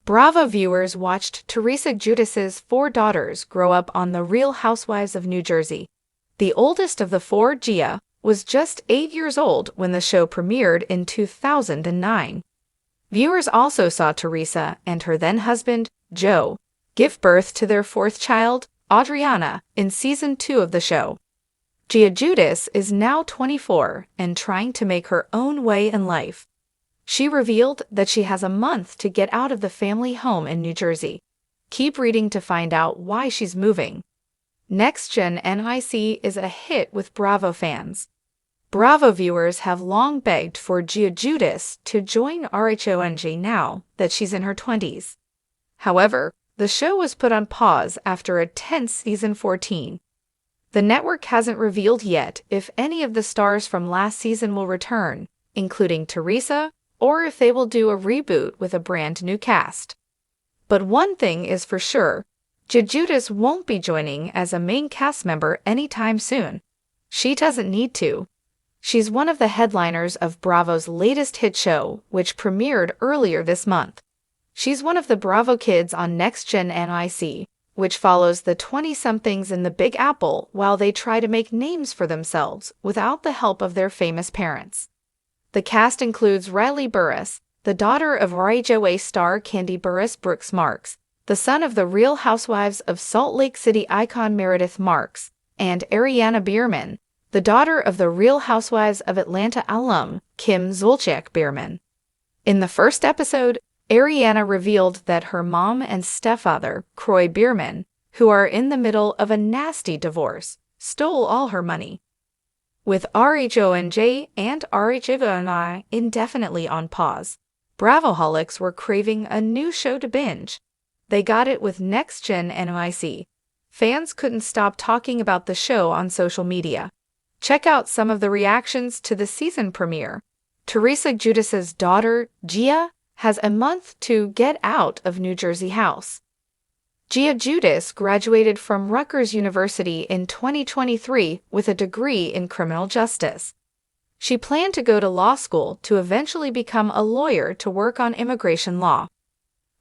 Bravo viewers watched Teresa Giudice's four daughters grow up on The Real Housewives of New Jersey. The oldest of the four, Gia, was just 8 years old when the show premiered in 2009. Viewers also saw Teresa and her then-husband, Joe, give birth to their fourth child, Adriana, in Season 2 of the show. Giudice is now 24 and trying to make her own way in life. She revealed that she has a month to get out of the family home in New Jersey. Keep reading to find out why she's moving. Next Gen NYC is a hit with Bravo fans. Bravo viewers have long begged for Giudice to join Rhobh now that she's in her 20s. However, the show was put on pause after a tense Season 14. The network hasn't revealed yet if any of the stars from last season will return, including Teresa, or if they will do a reboot with a brand new cast. But one thing is for sure, Giudice won't be joining as a main cast member anytime soon. She doesn't need to. She's one of the headliners of Bravo's latest hit show, which premiered earlier this month. She's one of the Bravo kids on Next Gen NYC, which follows the 20-somethings in the Big Apple while they try to make names for themselves without the help of their famous parents. The cast includes Riley Burruss, the daughter of Rhobh star Kandi Burruss Brooks Marks, the son of the Real Housewives of Salt Lake City icon Meredith Marks, and Ariana Bierman, the daughter of the Real Housewives of Atlanta alum Kim Zolciak Bierman. In the first episode, Ariana revealed that her mom and stepfather, Kroy Bierman, who are in the middle of a nasty divorce, stole all her money. With Rhobh and Rhobh indefinitely on pause, Bravoholics were craving a new show to binge. They got it with Next Gen NYC. Fans couldn't stop talking about the show on social media. Check out some of the reactions to the season premiere. Teresa Giudice's daughter, Gia, has a month to get out of New Jersey house. Giudice graduated from Rutgers University in 2023 with a degree in criminal justice. She planned to go to law school to eventually become a lawyer to work on immigration law.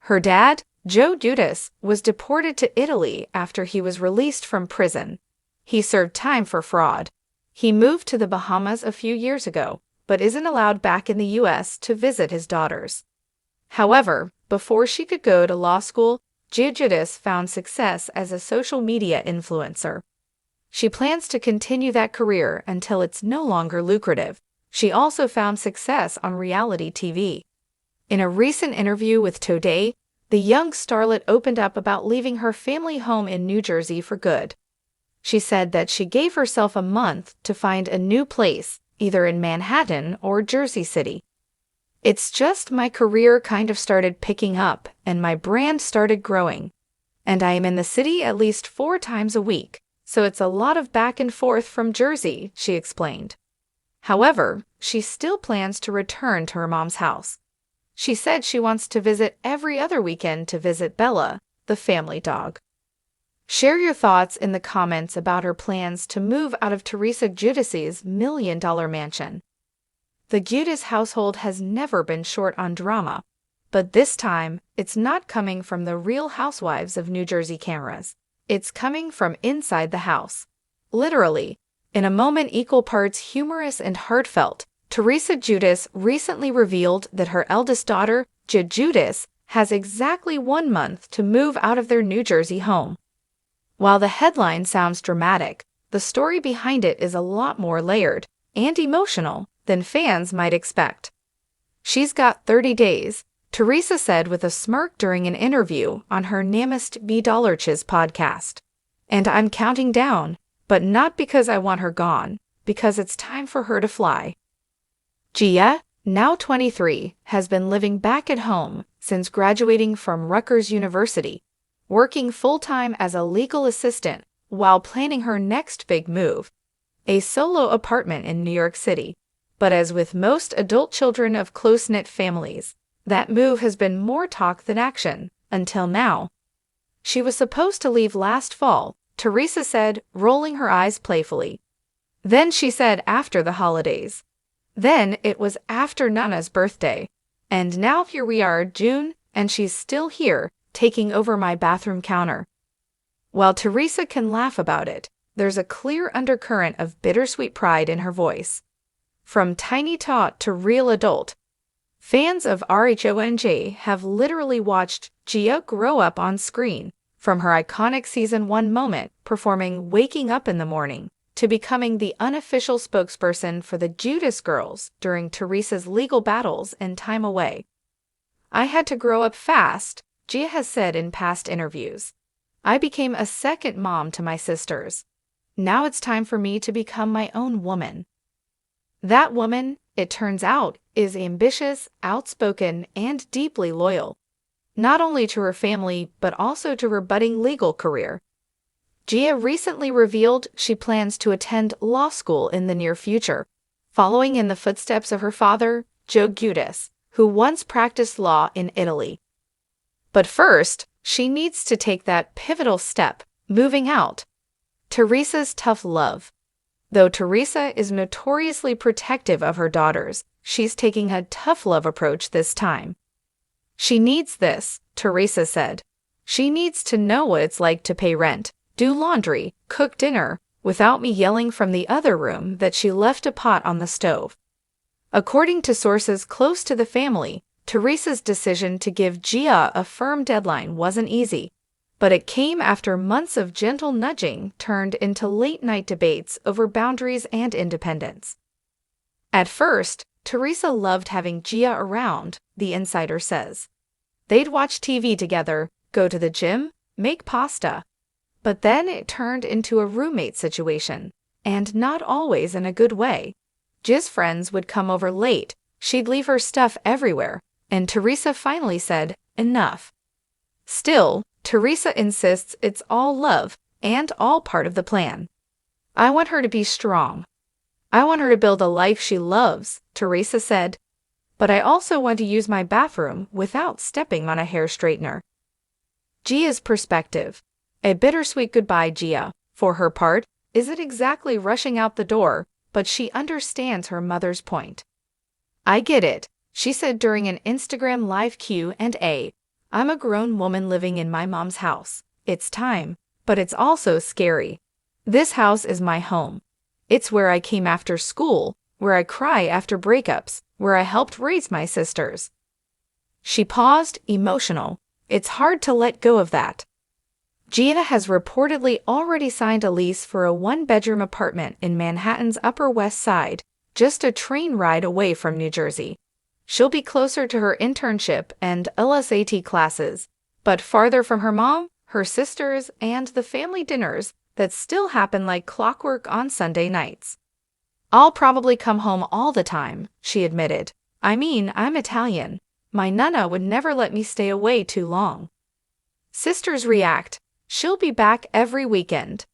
Her dad, Joe Giudice, was deported to Italy after he was released from prison. He served time for fraud. He moved to the Bahamas a few years ago, but isn't allowed back in the U.S. to visit his daughters. However, before she could go to law school, Giudice found success as a social media influencer. She plans to continue that career until it's no longer lucrative. She also found success on reality TV. In a recent interview with Today, the young starlet opened up about leaving her family home in New Jersey for good. She said that she gave herself a month to find a new place, either in Manhattan or Jersey City. It's just my career kind of started picking up and my brand started growing. And I am in the city at least 4 times a week, so it's a lot of back and forth from Jersey, she explained. However, she still plans to return to her mom's house. She said she wants to visit every other weekend to visit Bella, the family dog. Share your thoughts in the comments about her plans to move out of Teresa Giudice's $1 million mansion. The Giudice household has never been short on drama, but this time it's not coming from the Real Housewives of New Jersey cameras. It's coming from inside the house. Literally, in a moment equal parts humorous and heartfelt, Teresa Giudice recently revealed that her eldest daughter, Giudice, has exactly 1 month to move out of their New Jersey home. While the headline sounds dramatic, the story behind it is a lot more layered and emotional than fans might expect. She's got 30 days, Teresa said with a smirk during an interview on her Namist B. Dollarch's podcast. And I'm counting down, but not because I want her gone, because it's time for her to fly. Gia, now 23, has been living back at home since graduating from Rutgers University, working full-time as a legal assistant while planning her next big move, a solo apartment in New York City. But as with most adult children of close-knit families, that move has been more talk than action, until now. She was supposed to leave last fall, Teresa said, rolling her eyes playfully. Then she said after the holidays. Then it was after Nana's birthday. And now here we are, June, and she's still here, taking over my bathroom counter. While Teresa can laugh about it, there's a clear undercurrent of bittersweet pride in her voice. From tiny tot to real adult, fans of RHONJ have literally watched Gia grow up on screen, from her iconic Season 1 moment performing Waking Up in the Morning to becoming the unofficial spokesperson for the Giudice girls during Teresa's legal battles in Time Away. "I had to grow up fast," Gia has said in past interviews. "I became a second mom to my sisters. Now it's time for me to become my own woman." That woman, it turns out, is ambitious, outspoken, and deeply loyal, not only to her family but also to her budding legal career. Gia recently revealed she plans to attend law school in the near future, following in the footsteps of her father, Joe Giudice, who once practiced law in Italy. But first, she needs to take that pivotal step, moving out. Teresa's tough love. Though Teresa is notoriously protective of her daughters, she's taking a tough love approach this time. "She needs this," Teresa said. "She needs to know what it's like to pay rent, do laundry, cook dinner, without me yelling from the other room that she left a pot on the stove." According to sources close to the family, Teresa's decision to give Gia a firm deadline wasn't easy, but it came after months of gentle nudging turned into late-night debates over boundaries and independence. At first, Teresa loved having Gia around, the insider says. They'd watch TV together, go to the gym, make pasta. But then it turned into a roommate situation, and not always in a good way. Gia's friends would come over late, she'd leave her stuff everywhere, and Teresa finally said, "Enough." Still, Teresa insists it's all love and all part of the plan. "I want her to be strong. I want her to build a life she loves," Teresa said. "But I also want to use my bathroom without stepping on a hair straightener." Gia's perspective. A bittersweet goodbye, Gia, for her part, isn't exactly rushing out the door, but she understands her mother's point. "I get it," she said during an Instagram live Q&A. "I'm a grown woman living in my mom's house. It's time, but it's also scary. This house is my home. It's where I came after school, where I cry after breakups, where I helped raise my sisters." She paused, emotional. It's hard to let go of that. Gia has reportedly already signed a lease for a one-bedroom apartment in Manhattan's Upper West Side, just a train ride away from New Jersey. She'll be closer to her internship and LSAT classes, but farther from her mom, her sisters, and the family dinners that still happen like clockwork on Sunday nights. "I'll probably come home all the time," she admitted. "I mean, I'm Italian. My nonna would never let me stay away too long." Sisters react. She'll be back every weekend.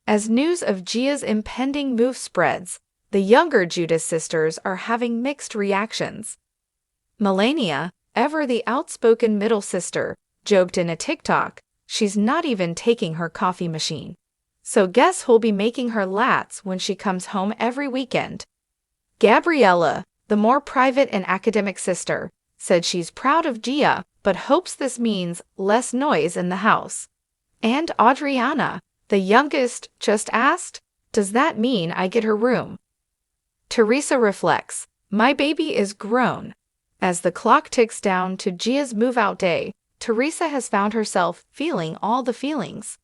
As news of Gia's impending move spreads, the younger Giudice sisters are having mixed reactions. Melania, ever the outspoken middle sister, joked in a TikTok, "She's not even taking her coffee machine. So guess who'll be making her lats when she comes home every weekend?" Gabriella, the more private and academic sister, said she's proud of Gia but hopes this means less noise in the house. And Adriana, the youngest, just asked, "Does that mean I get her room?" Teresa reflects, "My baby is grown." As the clock ticks down to Gia's move-out day, Teresa has found herself feeling all the feelings.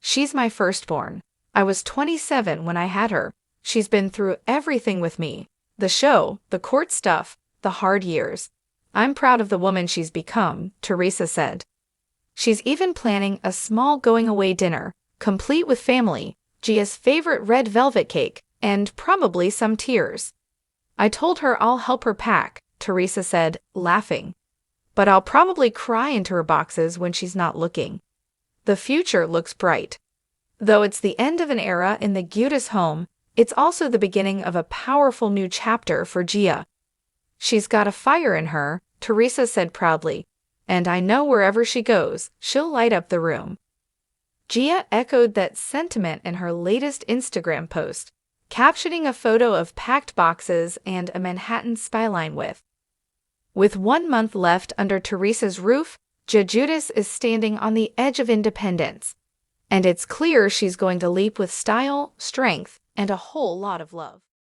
"She's my firstborn. I was 27 when I had her. She's been through everything with me. The show, the court stuff, the hard years. I'm proud of the woman she's become," Teresa said. She's even planning a small going-away dinner, complete with family, Gia's favorite red velvet cake, and probably some tears. "I told her I'll help her pack," Teresa said, laughing. "But I'll probably cry into her boxes when she's not looking." The future looks bright. Though it's the end of an era in the Giudice home, it's also the beginning of a powerful new chapter for Gia. "She's got a fire in her," Teresa said proudly, "and I know wherever she goes, she'll light up the room." Gia echoed that sentiment in her latest Instagram post, captioning a photo of packed boxes and a Manhattan skyline with, With 1 month left under Teresa's roof, Giudice is standing on the edge of independence. And it's clear she's going to leap with style, strength, and a whole lot of love.